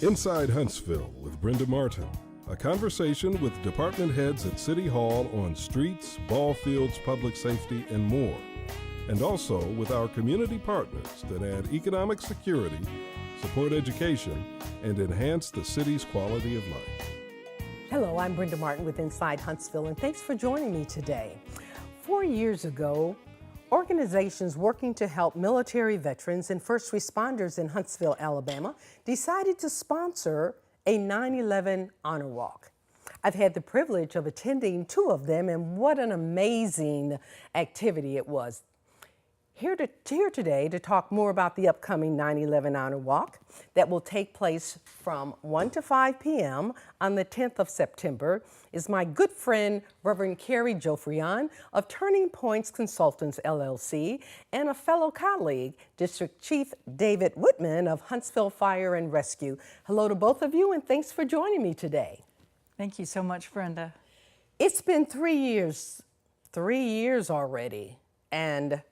Inside Huntsville with Brenda Martin, a conversation with department heads at City Hall on streets, ball fields, public safety, and more. And also with our community partners that add economic security, support education, and enhance the city's quality of life. Hello, I'm Brenda Martin with Inside Huntsville, and thanks for joining me today. 4 years ago, organizations working to help military veterans and first responders in Huntsville, Alabama, decided to sponsor a 9/11 honor walk. I've had the privilege of attending 2 of them, and what an amazing activity it was. Here today to talk more about the upcoming 9/11 honor walk that will take place from 1 to 5 p.m. on the 10th of September is my good friend, Reverend Carrie Jofrian of Turning Points Consultants, LLC, and a fellow colleague, District Chief David Whitman of Huntsville Fire and Rescue. Hello to both of you, and thanks for joining me today. Thank you so much, Brenda. It's been 3 years already, and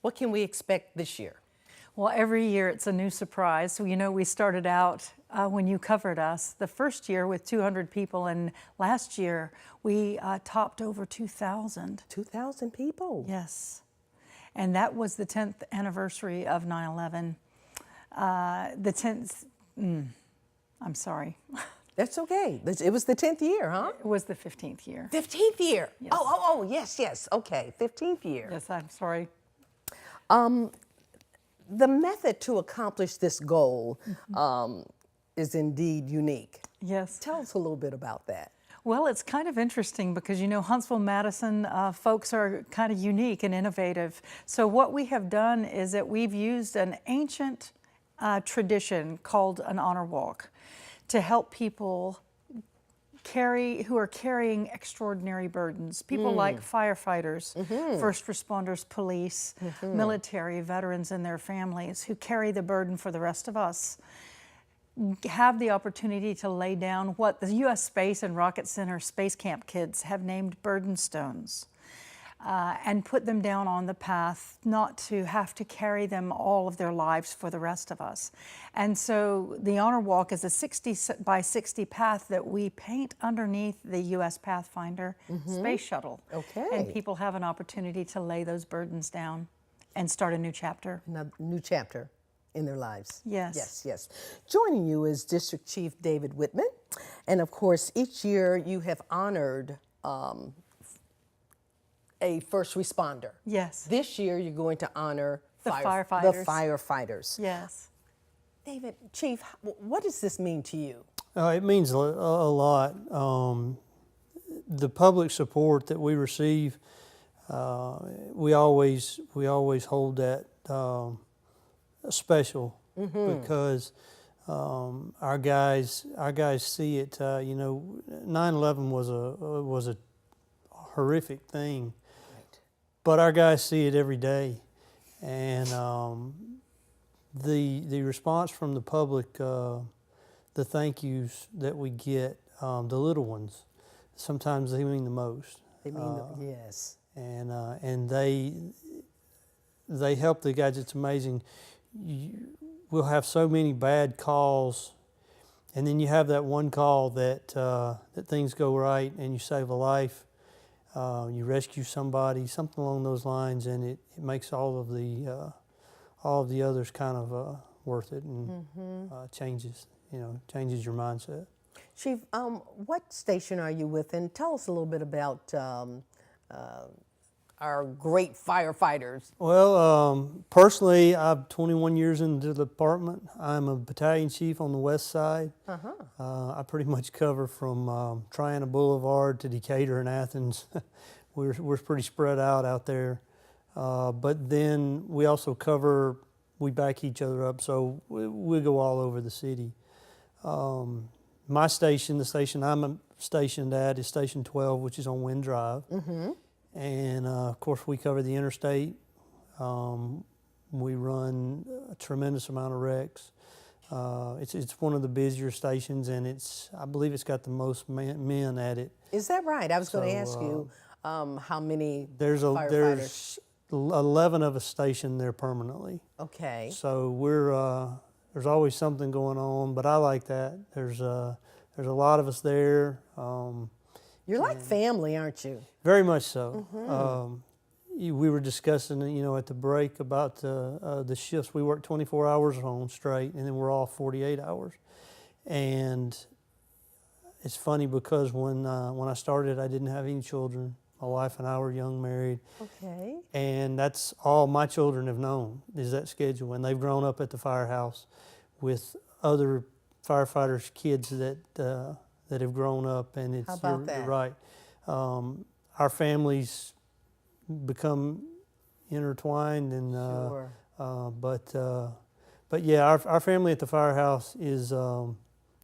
what can we expect this year? Well, every year it's a new surprise. So, you know, we started out when you covered us the first year with 200 people, and last year we topped over 2,000. 2,000 people? Yes. And that was the 10th anniversary of 9/11. The 10th, I'm sorry. That's okay. It was the 10th year, huh? It was the 15th year. 15th year? Yes. Oh, yes. Okay, 15th year. Yes, I'm sorry. The method to accomplish this goal is indeed unique. Yes. Tell us a little bit about that. Well, it's kind of interesting because, you know, Huntsville-Madison folks are kind of unique and innovative. So what we have done is that we've used an ancient tradition called an honor walk to help people who are carrying extraordinary burdens. People like firefighters, first responders, police, military, veterans and their families who carry the burden for the rest of us, have the opportunity to lay down what the U.S. Space and Rocket Center Space Camp kids have named burden stones. And put them down on the path, not to have to carry them all of their lives for the rest of us. And so the Honor Walk is a 60 by 60 path that we paint underneath the U.S. Pathfinder space shuttle. Okay. And people have an opportunity to lay those burdens down and start a new chapter. A new chapter in their lives. Yes. Yes. Joining you is District Chief David Whitman. And of course, each year you have honored a first responder. Yes. This year you're going to honor the firefighters. Yes. David, Chief, what does this mean to you? It means a lot. The public support that we receive, we always hold that special because our guys see it. 9/11 was a horrific thing. But our guys see it every day, and the response from the public, the thank yous that we get, the little ones, sometimes they mean the most. They mean yes. And they help the guys. It's amazing. We'll have so many bad calls, and then you have that one call that things go right and you save a life. You rescue somebody, something along those lines, and it makes all of the others kind of worth it, and changes your mindset. Chief, what station are you with? And tell us a little bit about our great firefighters. Well, personally, I'm 21 years into the department. I'm a battalion chief on the west side. I pretty much cover from Triana Boulevard to Decatur and Athens. We're pretty spread out there. But then we also we back each other up, so we go all over the city. My station, the station I'm stationed at, is Station 12, which is on Wind Drive. And of course, we cover the interstate. We run a tremendous amount of wrecks. It's one of the busier stations, and I believe it's got the most men at it. Is that right? I was going to ask you how many there's firefighters. 11 of us stationed there permanently. Okay. So we're there's always something going on, but I like that. There's a lot of us there. You're like family, aren't you? Very much so. We were discussing, at the break about the shifts. We work 24 hours on straight, and then we're off 48 hours. And it's funny because when I started, I didn't have any children. My wife and I were young married. Okay. And that's all my children have known is that schedule. And they've grown up at the firehouse with other firefighters' kids that have grown up. And it's, how about you're that? right. Our families become intertwined, and Sure. but yeah, our family at the firehouse is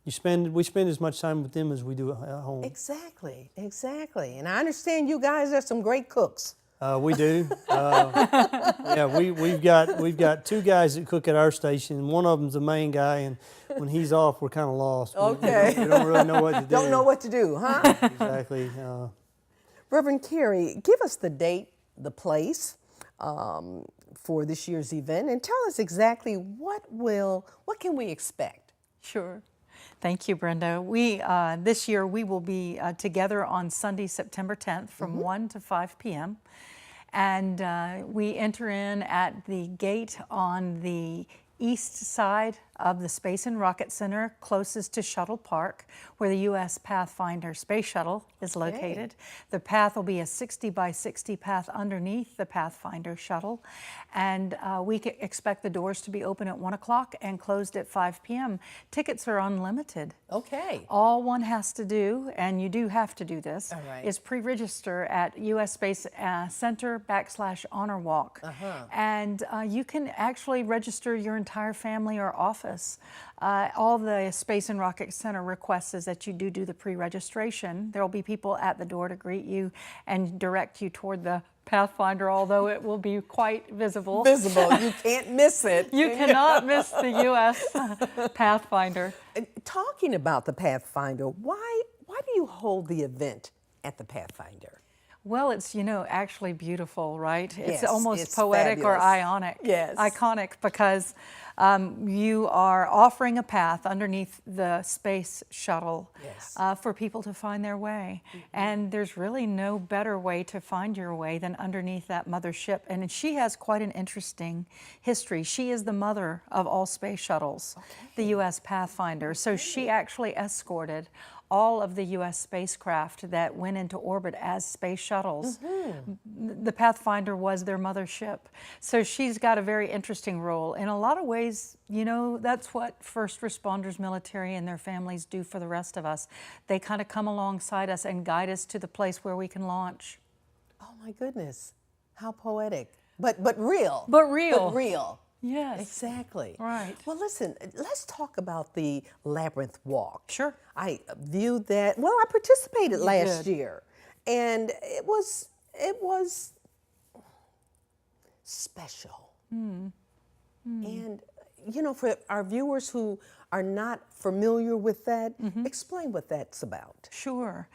we spend as much time with them as we do at home. Exactly. And I understand you guys are some great cooks. We do. Yeah, we've got two guys that cook at our station, and one of them's the main guy, and when he's off, we're kind of lost. Okay. We don't really know what to do. Don't know what to do, huh? Exactly. Reverend Carey, give us the date, the place for this year's event, and tell us exactly what can we expect? Sure. Thank you, Brenda. This year we will be together on Sunday, September 10th from 1 to 5 p.m. And we enter in at the gate on the east side of the Space and Rocket Center, closest to Shuttle Park, where the U.S. Pathfinder Space Shuttle is located. The path will be a 60 by 60 path underneath the Pathfinder shuttle. And we can expect the doors to be open at 1 o'clock and closed at 5 p.m. Tickets are unlimited. Okay. All one has to do, and you do have to do this, All right. is pre-register at U.S. Space Center /Honor Walk. And you can actually register your entire family or office. All the Space and Rocket Center requests is that you do the pre-registration. There will be people at the door to greet you and direct you toward the Pathfinder, although it will be quite visible. You can't miss it. You cannot miss the U.S. Pathfinder. Talking about the Pathfinder, why do you hold the event at the Pathfinder? Well, it's, actually beautiful, right? Yes, it's almost it's poetic fabulous. or ionic. Yes. Iconic, because you are offering a path underneath the space shuttle Yes. For people to find their way. And there's really no better way to find your way than underneath that mothership. And she has quite an interesting history. She is the mother of all space shuttles, the U.S. Pathfinder. So she actually escorted all of the U.S. spacecraft that went into orbit as space shuttles. The Pathfinder was their mothership. So she's got a very interesting role. In a lot of ways, that's what first responders, military, and their families do for the rest of us. They kind of come alongside us and guide us to the place where we can launch. Oh my goodness, how poetic, but real. But real. But real. Yes. Exactly. Right. Well, listen, let's talk about the Labyrinth Walk. Sure. I viewed that, I participated last did. year, and it was special. And, for our viewers who are not familiar with that, explain what that's about. Sure.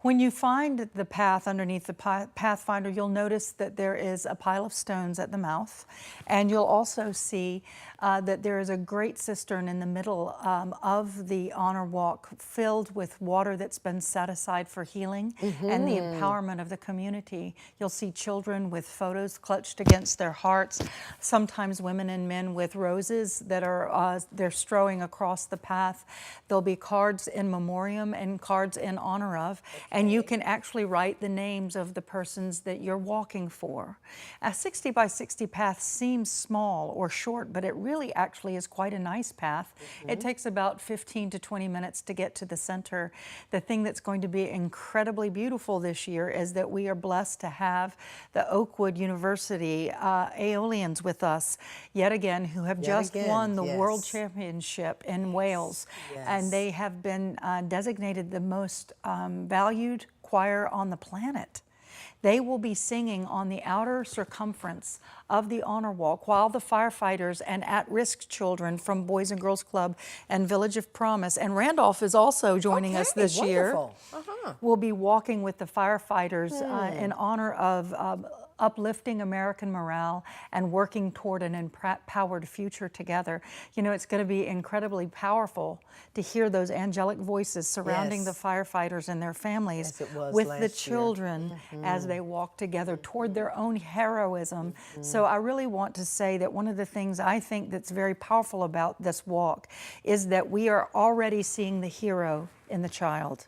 When you find the path underneath the Pathfinder, you'll notice that there is a pile of stones at the mouth, and you'll also see that there is a great cistern in the middle of the Honor Walk filled with water that's been set aside for healing and the empowerment of the community. You'll see children with photos clutched against their hearts, sometimes women and men with roses that are they're strewing across the path. There'll be cards in memoriam and cards in honor of. And you can actually write the names of the persons that you're walking for. A 60 by 60 path seems small or short, but it really actually is quite a nice path. It takes about 15 to 20 minutes to get to the center. The thing that's going to be incredibly beautiful this year is that we are blessed to have the Oakwood University Aeolians with us, yet again, who have just won the World Championship in Wales. And they have been designated the most valued choir on the planet. They will be singing on the outer circumference of the Honor Walk while the firefighters and at-risk children from Boys and Girls Club and Village of Promise, and Randolph is also joining us this year, will be walking with the firefighters in honor of uplifting American morale and working toward an empowered future together. You know, it's going to be incredibly powerful to hear those angelic voices surrounding the firefighters and their families with the children as they walk together toward their own heroism. So I really want to say that one of the things I think that's very powerful about this walk is that we are already seeing the hero in the child.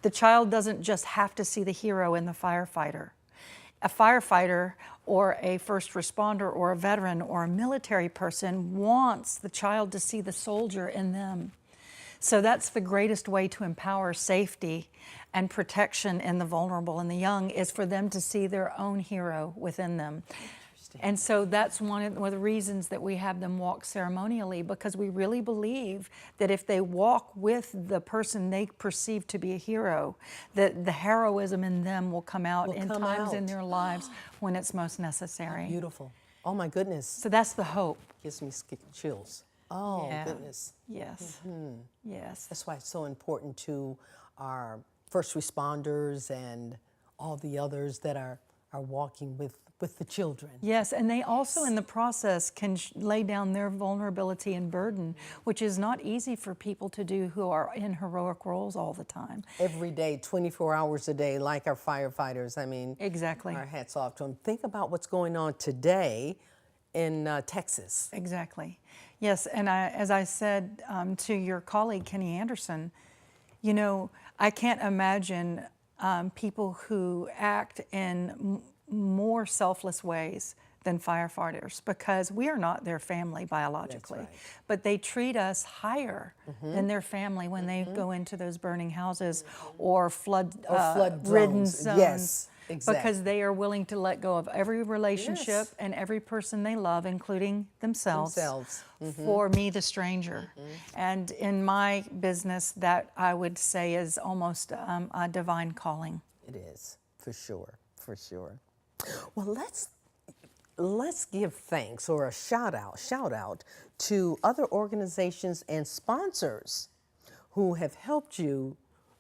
The child doesn't just have to see the hero in the firefighter. A firefighter or a first responder or a veteran or a military person wants the child to see the soldier in them. So that's the greatest way to empower safety and protection in the vulnerable and the young, is for them to see their own hero within them. And so that's one of the reasons that we have them walk ceremonially, because we really believe that if they walk with the person they perceive to be a hero, that the heroism in them will come out in times in their lives when it's most necessary. Beautiful. Oh my goodness. So that's the hope. Gives me chills. Oh goodness. Yes. Yes. That's why it's so important to our first responders and all the others that are walking with the children. Yes, and they also in the process can lay down their vulnerability and burden, which is not easy for people to do who are in heroic roles all the time. Every day, 24 hours a day, like our firefighters. I mean, exactly. Our hats off to them. Think about what's going on today in Texas. Exactly. Yes, and as I said to your colleague, Kenny Anderson, you know, I can't imagine people who act in more selfless ways than firefighters, because we are not their family biologically, but they treat us higher than their family when they go into those burning houses or flood-ridden zones. Yes, exactly. Because they are willing to let go of every relationship and every person they love, including themselves. For me, the stranger. And in my business, that I would say is almost a divine calling. It is, for sure, for sure. Well, let's give thanks or a shout out to other organizations and sponsors who have helped you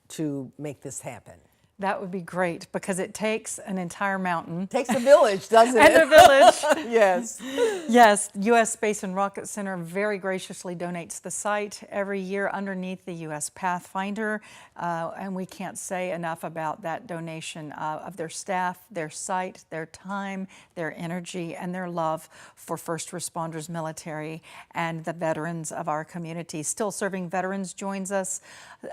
to make this happen. That would be great, because it takes an entire mountain. Takes a village, doesn't it? And a village. Yes. Yes, U.S. Space and Rocket Center very graciously donates the site every year underneath the U.S. Pathfinder, and we can't say enough about that donation of their staff, their site, their time, their energy, and their love for first responders, military, and the veterans of our community. Still Serving Veterans joins us,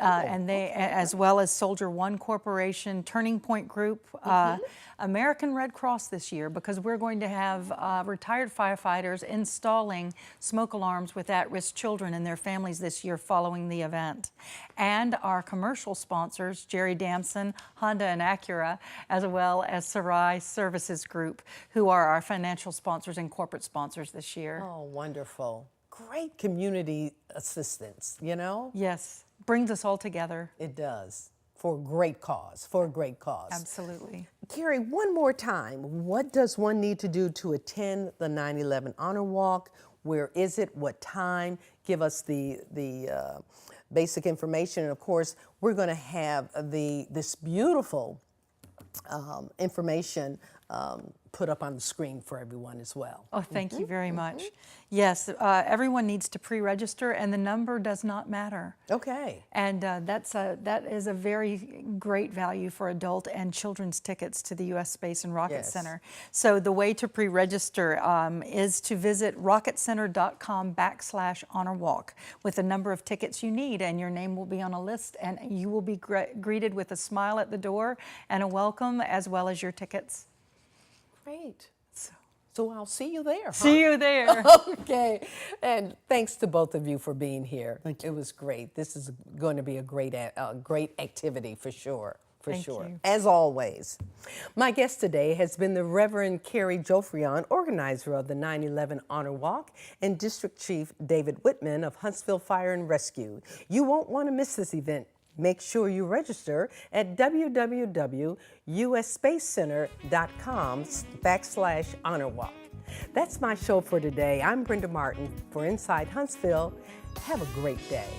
and they, as well as Soldier One Corporation, Turning Point Group, American Red Cross this year, because we're going to have retired firefighters installing smoke alarms with at-risk children and their families this year following the event. And our commercial sponsors, Jerry Damson, Honda and Acura, as well as Sarai Services Group, who are our financial sponsors and corporate sponsors this year. Oh, wonderful. Great community assistance, you know? Yes, brings us all together. It does. For a great cause, for a great cause. Absolutely. Carrie, one more time, what does one need to do to attend the 9/11 Honor Walk? Where is it? What time? Give us the basic information. And of course, we're going to have this beautiful information put up on the screen for everyone as well. Oh, thank you very much. Yes, everyone needs to pre-register, and the number does not matter. Okay. And that is a very great value for adult and children's tickets to the U.S. Space and Rocket Center. So the way to pre-register is to visit rocketcenter.com/honor walk with the number of tickets you need, and your name will be on a list, and you will be greeted with a smile at the door and a welcome, as well as your tickets. Great. So I'll see you there. See you there. Okay. And thanks to both of you for being here. Thank you. It was great. This is going to be a great activity for sure. Thank you. As always. My guest today has been the Reverend Carrie Jofrion, organizer of the 9/11 Honor Walk, and District Chief David Whitman of Huntsville Fire and Rescue. You won't want to miss this event. Make sure you register at www.usspacecenter.com/honor walk. That's my show for today. I'm Brenda Martin for Inside Huntsville. Have a great day.